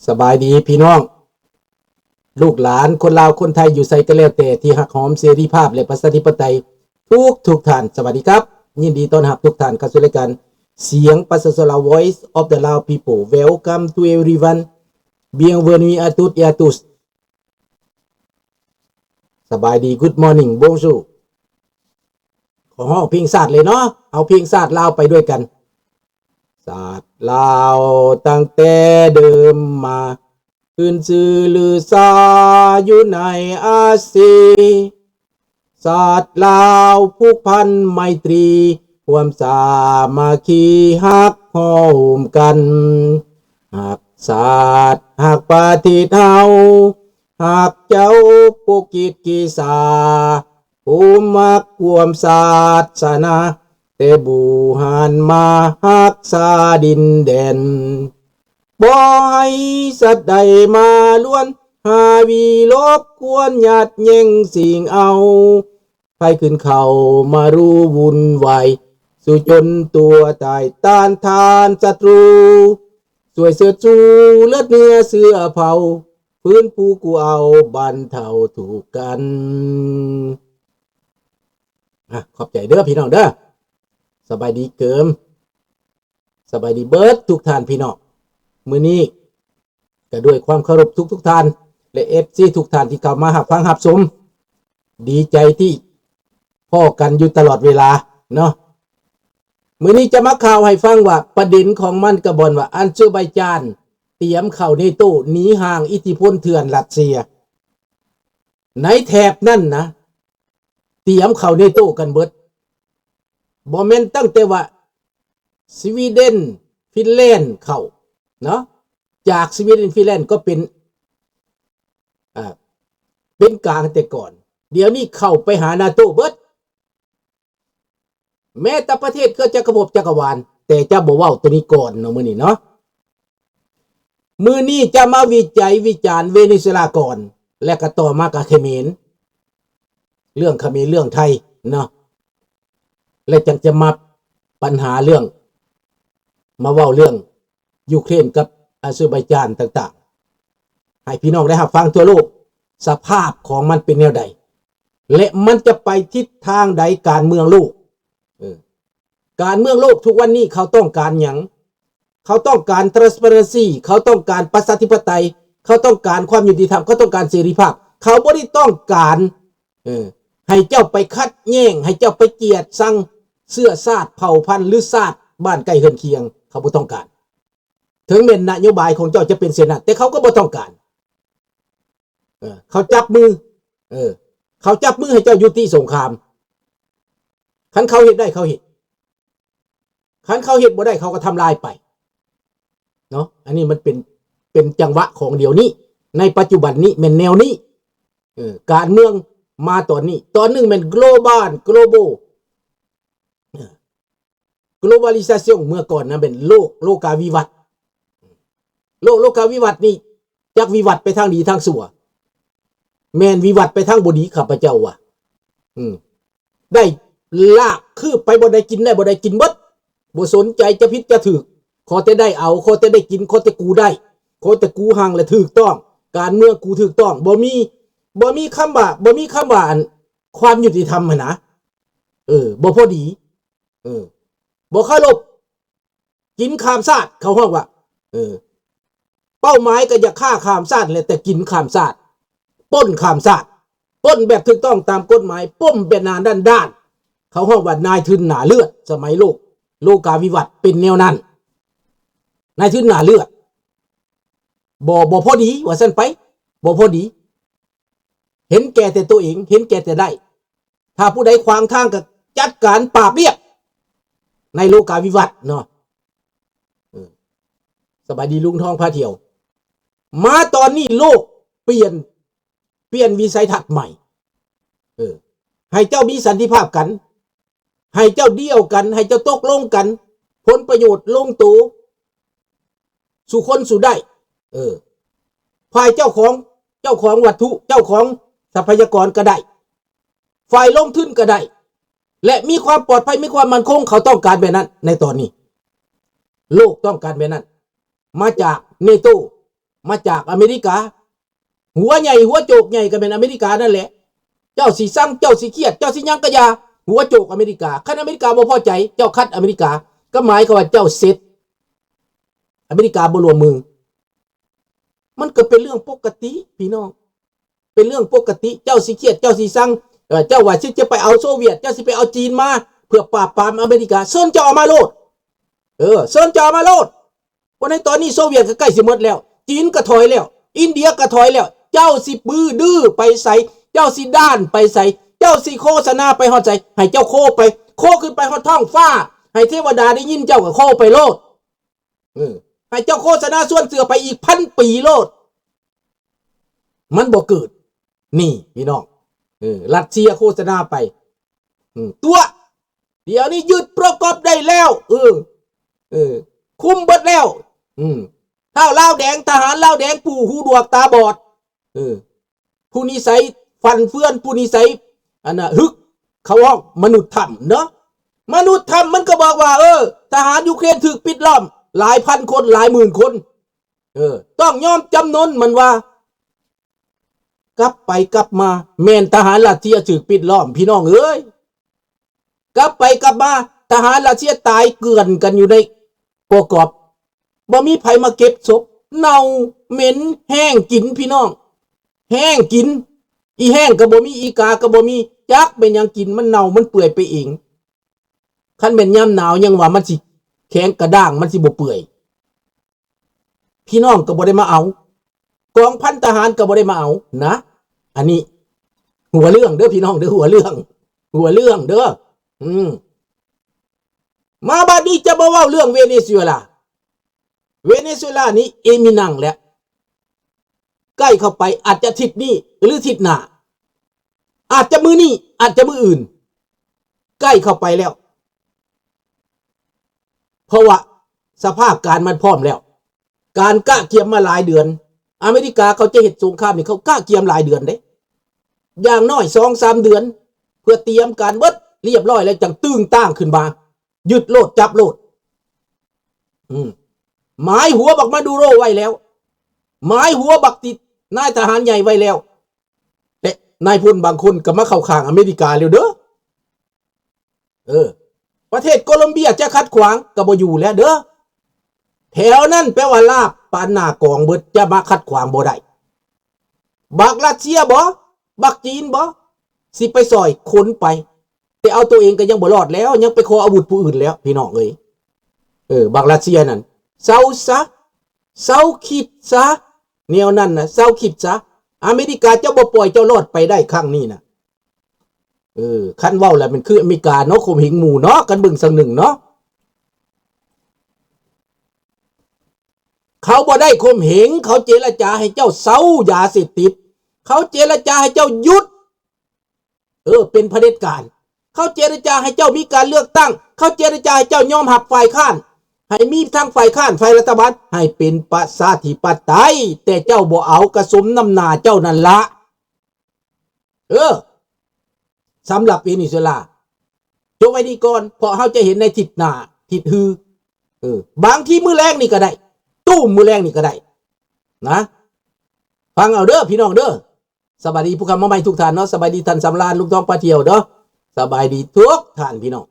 สบายดีพี่น้องลูกหลานคนลาวคนไทยอยู่ไสก็แล้วแต่ที่หักหอมเสรีภาพและประชาธิปไตยทุกท่านสวัสดีครับยินดีต้อนรับทุกท่านเข้าสู่รายการเสียงประชาชนลาว Voice of the Lao People Welcome to everyone Bienvenue à toutes et à tous สบายดี Good morning Bonjour ขอห้องเพลงชาติเลยเนาะเอาเพลงชาติลาวไปด้วยกันศาสตร์ลาวตั้งแต่เดิมมาขึ้นชื่อลือซาอยู่ในอาซีศาสตร์ลาวผูกพันไมตรีความสามัคคีฮักหอมกันหักศาสตร์หักปฏิเทาหักเจ้าปุกิจกีสาภูมักความศาสนาแต่บูหันมาฮักษาดินแดนบ่ให้สัตว์ใดมาล้วนหาวีลบกวนหยัดแย่งสิ่งเอาใครขึ้นเขามารู้วุ่นวายสู่จนตัวตายต้านทานศัตรูสวยเสือจูเลือดเนื้อเสื้อเผาพื้นผู้กูเอาบันเทาถูกกันขอบใจเด้อพี่น้องเด้อสบายดีเกิมสบายดีเบิร์ดทุกท่านพี่น้องมื้อนี้ก็ด้วยความเคารพทุกท่านและFCทุกท่านที่เข้ามาฟังรับชมดีใจที่พ่อกันอยู่ตลอดเวลาเนาะมื้อนี้จะมาข่าวให้ฟังว่าประเด็นของมันกระบอนว่าอันเซอร์ไบจานเตรียมเข้าในโต้หนีห่างอิทธิพลเถื่อนรัสเซียในแถบนั่นนะเตรียมเข้าในโต้กันเบิดบ่แม่นตั้งแต่ว่าสวีเดนฟินแลนด์เข้าเนาะจากสวีเดนฟินแลนด์ก็เป็นกลางแต่ก่อนเดี๋ยวนี้เข้าไปหานาโต้เบิดแม้แต่ประเทศก็จะกระบบจักรวาลแต่จะบ่เว้าตัวนี้ก่อนเนาะมื้อนี้เนาะมื้อนี้จะมาวิจัยวิจารณ์เวเนซุเอลาก่อนและก็ต่อมากับเขมรเรื่องเขมรเรื่องไทยเนาะและจังจะมาปัญหาเรื่องมาเว้าเรื่องยูเครนกับอาเซอร์ไบจานต่างๆให้พี่น้องได้รับฟังทั่วโลกสภาพของมันเป็นแนวใดและมันจะไปทิศทางใดการเมืองโลกการเมืองโลกทุกวันนี้เขาต้องการหยังเขาต้องการ transparency เขาต้องการประชาธิปไตยเขาต้องการความยุติธรรมเขาต้องการเสรีภาพเขาบ่ได้ต้องการให้เจ้าไปคัดแย่งให้เจ้าไปเกลียดชังเสื้อชาติเผ่าพันธุ์หรือชาติบ้านใกล้เฮือนเคียงเขาบ่ต้องการถึงแม้นโยบายของเจ้าจะเป็นเสนาแต่เขาก็บ่ต้องการเขาจับมือเขาจับมือให้เจ้ายุติสงครามคันเขาเฮ็ดได้เขาเฮ็ดคันเขาเฮ็ดบ่ได้เขาก็ทำลายไปเนาะอันนี้มันเป็นจังหวะของเดี๋ยวนี้ในปัจจุบันนี้แม่นแนวนี้การเมืองมาตอนนี้ตอนนึงแม่น globalization เมื่อก่อนนะเป็นโลกาวิวัตน์โลกาวิวัตน์นี่จักวิวัตน์ไปทางดีทางชั่วแม่นวิวัตน์ไปทางบ่ดีข้าพเจ้าว่ะได้ลากคือไปบ่ได้กินได้บ่ได้กินเบิดบ่สนใจจะผิดจะถูกขอแต่ได้เอาขอแต่ได้กินขอแต่กูได้ขอแต่กูหังและถูกต้องการเมืองกูถูกต้องบ่มีคำว่าความยุติธรรมนะบ่พอดีบ่เคารพกินข้ามชาติเขาฮ้องว่าเป้าหมายก็อยากฆ่าข้ามชาติแหละแต่กินข้ามชาติปล้นข้ามชาติปล้นแบบถูกต้องตามกฎหมายป้มแบบหน้าด้านเขาฮ้องว่านายทุนหน้าเลือดสมัยโลกาวิวัตน์เป็นแนวนั้นนายทุนหน้าเลือดบ่พอดีว่าซั่นไปบ่พอดีเห็นแก่แต่ตัวเองเห็นแก่แต่ได้ถ้าผู้ใดขวางทางก็จัดการปราบเรียบในโลกาวิวัตน์เนาะสบายดีลุงทองพาเที่ยวมาตอนนี้โลกเปลี่ยนวิสัยทัศน์ใหม่ให้เจ้ามีสันติภาพกันให้เจ้าเดียวกันให้เจ้าตกลงกันผลประโยชน์ลงตัวสู่คนสู่ได้ฝ่ายเจ้าของวัตถุเจ้าของทรัพยากรก็ได้ฝ่ายลงทุนก็ได้และมีความปลอดภัยมีความมั่นคงเขาต้องการแบบนั้นในตอนนี้โลกต้องการแบบนั้นมาจากเนโต มาจากอเมริกาหัวใหญ่หัวโจกใหญ่ก็เป็นอเมริกานั่นแหละเจ้าสิสั่งเจ้าสิเครียดเจ้าสิยังกะยาหัวโจกอเมริกาคันอเมริกาบ่พอใจเจ้าคัดอเมริกาก็หมายความว่าเจ้าเสร็จอเมริกาบ่ร่วมมือมันก็เป็นเรื่องปกติพี่น้องเป็นเรื่องปกติเจ้าสิเครียดเจ้าสิสั่งเจ้าว่าสิจะไปเอาโซเวียตเจ้าสิไปเอาจีนมาเพื่อปราบปรามอเมริกาเชิญเจ้าเอามาโลดเชิญเจ้าเอามาโลดเพราะในตอนนี้โซเวียตก็ใกล้สิหมดแล้วจีนก็ถอยแล้วอินเดียก็ถอยแล้วเจ้าสิดื้อไปใส่เจ้าสิด้านไปใส่เจ้าสิโฆษณาไปฮอดใจให้เจ้าโคไปโคขึ้นไปฮอดท้องฟ้าให้เทวดาได้ยินเจ้าก็โคไปโลดให้เจ้าโฆษณาส่วนเสือไปอีก1,000 ปีโลดมันบ่เกิดนี่พี่น้องรัสเซียโฆษณาไปตัวเดี๋ยวนี้ยึดประกอบได้แล้วคุมเบิดแล้วเท่าลาวแดงทหารลาวแดงผู้หูดวกตาบอดผู้นิสัยฟันเฟือนผู้นิสัยอันน่ะฮึกเขาว่ามนุษย์ธรรมเนาะมนุษย์ธรรมมันก็บอกว่าทหารยูเครนถูกปิดล้อมหลายพันคนหลายหมื่นคนต้องยอมจำนนมันว่ากลับไปกลับมาแม่นทหารรัสเซียถูกปิดล้อมพี่น้องเอ้ยกลับไปกลับมาทหารรัสเซียตายเกลื่อนกันอยู่ในปกอบบ่มีไผมาเก็บศพเน่าเหม็นแห้งกินพี่น้องแห้งกินอีแห้งก็บ่มีอีกาก็บ่มีจักเป็นหยังกินมันเน่ามันเปื่อยไปเองคันเป็นยามหนาวยังว่ามันสิแข็งกระด้างมันสิบ่เปื่อยพี่น้องก็บ่ได้มาเอากองพันทหารก็บ่ได้มาเอานะอันนี้หัวเรื่องเด้อพี่น้องเด้อหัวเรื่องเด้อมาบัดนี้จะมาเว้าเรื่องเวเนซุเอลานี้เอมินังแล้วใกล้เข้าไปอาจจะทิศนี้หรือทิศหน้าอาจจะมือนี้อาจจะมืออื่นใกล้เข้าไปแล้วเพราะว่าสภาพการมันพร้อมแล้วการกะเกียมมาหลายเดือนอเมริกาเขาจะเฮ็ดสงครามนี่เขากะเกียมหลายเดือนเด้อย่างน้อย 2-3 เดือนเพื่อเตรียมการเบิดเรียบร้อยแล้วจังตึงตั้งขึ้นมายึดโลดจับโลดหมายหัวบักมาดูโรไว้แล้วหมายหัวบักติดนายทหารใหญ่ไว้แล้วแต่นายพลบางคนก็มาเข้าข้างอเมริกาแล้วเด้อประเทศโคลอมเบียจะขัดขวางก็บ่อยู่แล้วเด้อแถวนั้นแปลว่าลาบปานหน้ากองเบิดจะมาขัดขวางบ่ได้บักรัสเซียบ่บักจีนบ่สิไปซอยขนไปแต่เอาตัวเองก็ยังบ่รอดแล้วยังไปขออาวุธผู้อื่นแล้วพี่น้องเอ้ยบักรัสเซียนั่นเศร้าซะเศร้าคิดซะแนวนั้นน่ะเศร้าคิดซะอเมริกาจะบ่ปล่อยเจ้ารอดไปได้ครั้งนี้น่ะคันเว้าแล้วมันคืออเมริกาเนาะข่มเหงหมู่เนาะกันเบิ่งสักหนึ่งเนาะเขาบ่ได้ข่มเหงเขาเจรจาให้เจ้าเซายาเสพติดเขาเจรจาให้เจ้าหยุดเป็นเผด็จการเขาเจรจาให้เจ้ามีการเลือกตั้งเขาเจรจาให้เจ้ายอมหับฝ่ายค้านให้มีทั้งฝ่ายค้านฝ่ายรัฐบาลให้เป็นประชาธิปไตยแต่เจ้าบ่เอากระสมน้ำหน้าเจ้านั่นละสำหรับเวเนซุเอลาจงไว้ดีก่อนเพราะเขาจะเห็นในทิศหน้าทิศฮือบางที่มือแรงนี่ก็ได้ตู้มือแรงนี่ก็ได้นะฟังเอาเด้อพี่น้องเด้อสบายดีผู้คำมาใหม่ทุกท่านเนาะสบายดีท่านสำราญลูกท้องปลาเที่ยวเด้อสบายดีทุกท่านพี่น้อง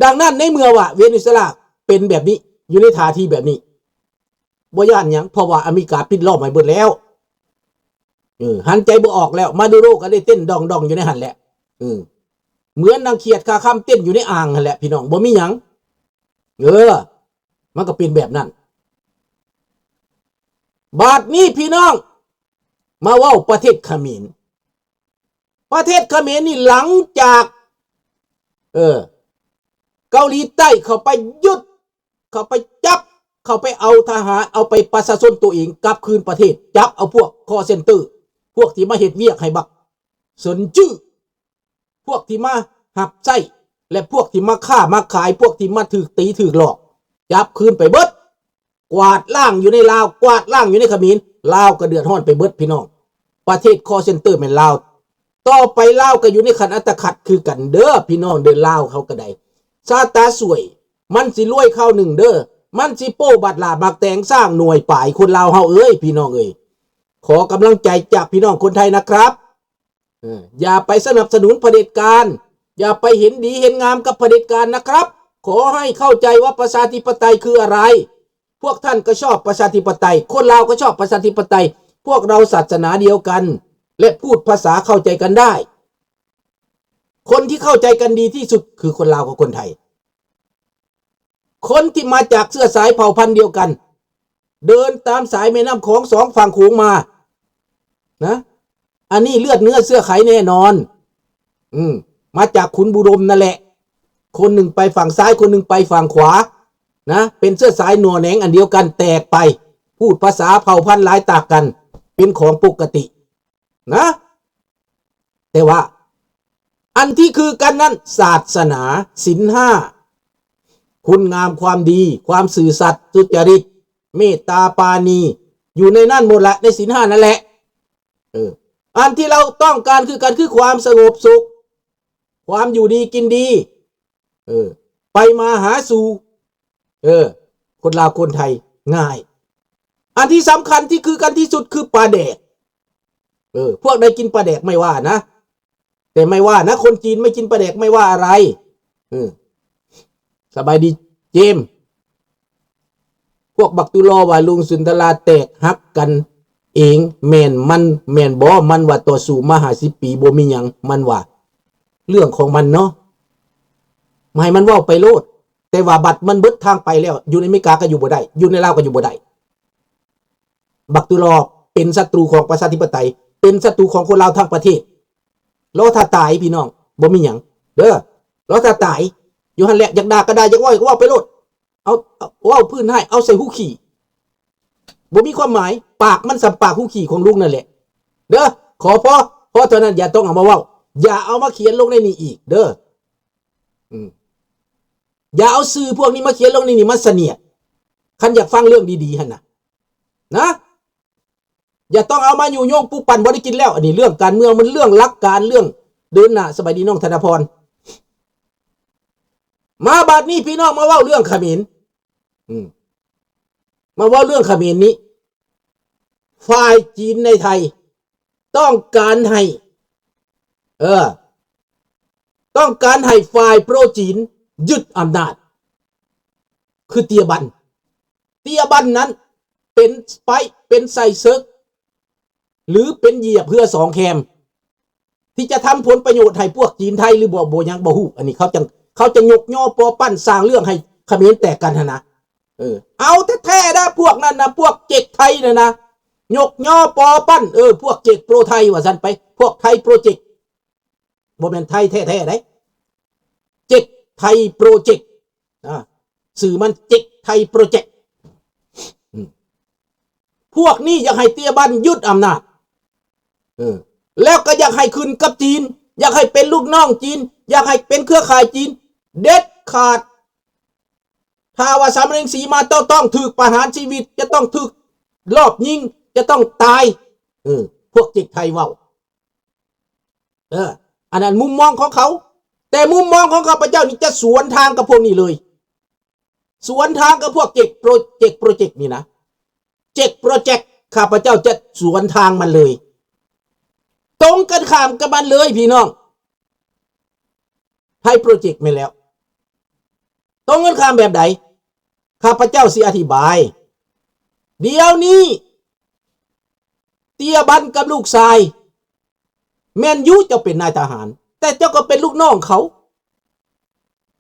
ดังนั้นในเมื่อว่าเวเนซุเอลาเป็นแบบนี้อยู่ในท่าทีแบบนี้บ่ย่านหยังเพราะว่าอเมริกาปิดล้อมไว้เบิดแล้วหันใจบ่ออกแล้วมาดูโรก็ได้เต้นดองอยู่ในหันแหละเหมือนนางเขียดคาค่ำเต้นอยู่ในอ่างนั่นแหละพี่น้องบ่มีหยังมันก็เป็นแบบนั้นบาดนี้พี่น้องมาเว้าประเทศเขมรนี่หลังจากเกาหลีใต้เข้าไปยึดเข้าไปจับเข้าไปเอาทหารเอาไปประชาชนตัวเองกลับคืนประเทศจับเอาพวกคอเซ็นเตอร์พวกที่มาเฮ็ดเวียกให้บักสนจื้อพวกที่มาหับไส้และพวกที่มาฆ่ามาขายพวกที่มาถูกตีถูกหลอกจับคืนไปเบิดกวาดล่างอยู่ในลาวกวาดล่างอยู่ในเขมรลาวก็เดือดร้อนไปเบิดพี่น้องประเทศคอเซ็นเตอร์แม่นลาวต่อไปลาวก็อยู่ในขันอัตคัดคือกันเด้อพี่น้องเดินลาวเขาก็ได้ชาตาสวยมันสิรวยเข้าหนึ่งเด้อ มันสิโป้บัดลาบักแตงสร้างหน่วยป่ายคนลาวเฮาเอ้ยพี่น้องเอ้ยขอกำลังใจจากพี่น้องคนไทยนะครับอย่าไปสนับสนุนเผด็จการอย่าไปเห็นดีเห็นงามกับเผด็จการนะครับขอให้เข้าใจว่าประชาธิปไตยคืออะไรพวกท่านก็ชอบประชาธิปไตยคนลาวก็ชอบประชาธิปไตยพวกเราศาสนาเดียวกันและพูดภาษาเข้าใจกันได้คนที่เข้าใจกันดีที่สุดคือคนลาวกับคนไทยคนที่มาจากเชื้อสายเผ่าพันธุ์เดียวกันเดินตามสายแม่น้ำของสองฝั่งโขงมานะอันนี้เลือดเนื้อเสื้อไขแน่นอนมาจากขุนบุรมนั่นแหละคนหนึ่งไปฝั่งซ้ายคนหนึ่งไปฝั่งขวานะเป็นเสื้อสายหนัวแหนงอันเดียวกันแตกไปพูดภาษาเผ่าพันธุ์หลายต่างกันเป็นของปกตินะแต่ว่าอันที่คือกันนั้นศาสนาศีลห้าคุณงามความดีความซื่อสัตย์สุจริตเมตตาปาณีอยู่ในนั่นหมดละในศีลห้านั่นแหละอันที่เราต้องการคือความสงบสุขความอยู่ดีกินดีไปมาหาสู่คนลาวคนไทยง่ายอันที่สำคัญที่คือกันที่สุดคือปลาแดกพวกใดกินปลาแดกไม่ว่านะแต่ไม่ว่านะคนจีนไม่กินปลาแดกไม่ว่าอะไรสบายดีเจมพวกบักตุลอว่าลุงสุนทราแตกฮักกันเองแม่นบ่มันว่าต่อสู้มา50 ปีบ่มีหยังมันว่าเรื่องของมันเนาะไม่ให้มันว่าไปโลดแต่ว่าบัตรมันเบิดทางไปแล้วอยู่ในอเมริกาก็อยู่บ่ได้อยู่ในลาวก็อยู่บ่ได้บักตุลอเป็นศัตรูของประชาธิปไตยเป็นศัตรูของคนลาวทั้งประเทศรอถ้าตายพี่น้องบ่มีหยังเด้อรอถ้าตายอยู่หั่นแหละอยากด่าก็ได้อยากว่าก็ว่าไปโลดเอาว่าพื้นให้เอาใส่หูขี่บ่มีความหมายปากมันสัมปากหูขี่ของลุงนั่นแหละเด้อขอพอเท่านั้นอย่าต้องเอามาเว้าอย่าเอามาเขียนลงในนี้อีกเด้ออย่าเอาสื่อพวกนี้มาเขียนลงในนี้มาเสนียดคันอยากฟังเรื่องดีๆหั่นนะอย่าต้องเอามาอยู่โยงปูปั่นบ่ได้กินแล้วอันนี้เรื่องการเมืองมันเรื่องหลักการเรื่องเดินหน้าสบายดีน้องธนพรมาบัดนี้พี่น้องมาเว้าเรื่องเขมรมาเว้าเรื่องเขมรนี้ฝ่ายจีนในไทยต้องการให้ต้องการให้ฝ่ายโปรจีนยึดอำนาจคือเตียบันนั้นเป็นสไปเป็นไซเซิร์กหรือเป็นเหยียบเพื่อ2 แคมที่จะทำผลประโยชน์ให้พวกจีนไทยหรือบ่ยังบ่ฮู้อันนี้เขาจะยกย่อปอปั้นสร้างเรื่องให้เขมรแตกกันนะเอาแท้ๆนะพวกนั้นนะพวกเจกไทยนะยกย่อปอปั้นพวกเจกโปรไทยว่าซั่นไปพวกไทยโปรเจกต์บ่แม่นไทยแท้ๆได้เจกไทยโปรเจกต์สื่อมันเจกไทยโปรเจกต์พวกนี้อยากให้เตียบันยึดอำนาจแล้วก็อยากให้คืนกับจีนอยากให้เป็นลูกน้องจีนอยากให้เป็นเครือข่ายจีนเด็ดขาดถ้าว่าสามเณรศรีมาต้องถูกประหารชีวิตจะต้องถูกลอบยิงจะต้องตายพวกเจ็กไทยเว้าอันนั้นมุมมองของเขาแต่มุมมองของข้าพเจ้านี่จะสวนทางกับพวกนี้เลยสวนทางกับพวกเจ็กโปรเจกต์นี่นะเจ็กโปรเจกต์ข้าพเจ้าจะสวนทางมันเลยตรงกันข้ามกับมันเลยพี่น้องไทยโปรเจกต์ไม่แล้วตรงกันข้ามแบบใดข้าพเจ้าสิอธิบายเดี๋ยวนี้เตียบันกับลูกชายแมนยูจะเป็นนายทหารแต่เจ้าก็เป็นลูกน้องเขา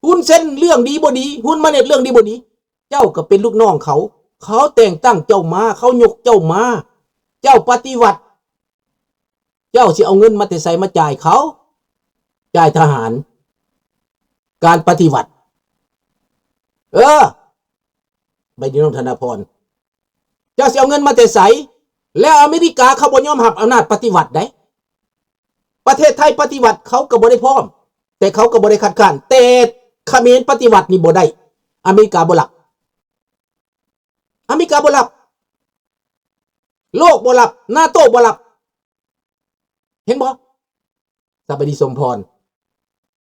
หุ้นเส้นเรื่องดีบ่ดีหุ้นมาเน็ตเรื่องดีบ่ดีเจ้าก็เป็นลูกน้องเขาแต่งตั้งเจ้ามาเขายกเจ้ามาเจ้าปฏิวัติเจ้าสิเอาเงินมาแต่ใส่มาจ่ายเขาจ่ายทหารการปฏิวัติใบดีน้องธนพรเจ้าสิเอาเงินมาแต่ใส่แล้วอเมริกาเขาบ่ยอมรับอำนาจปฏิวัติได้ประเทศไทยปฏิวัติเขาก็บ่ได้พร้อมแต่เขาก็บ่ได้คัดค้านแต่เขมรปฏิวัตินี่บ่ได้อเมริกาบ่รับโลกบ่รับนาโต้บ่รับเห็นบ่สบายดีสมพร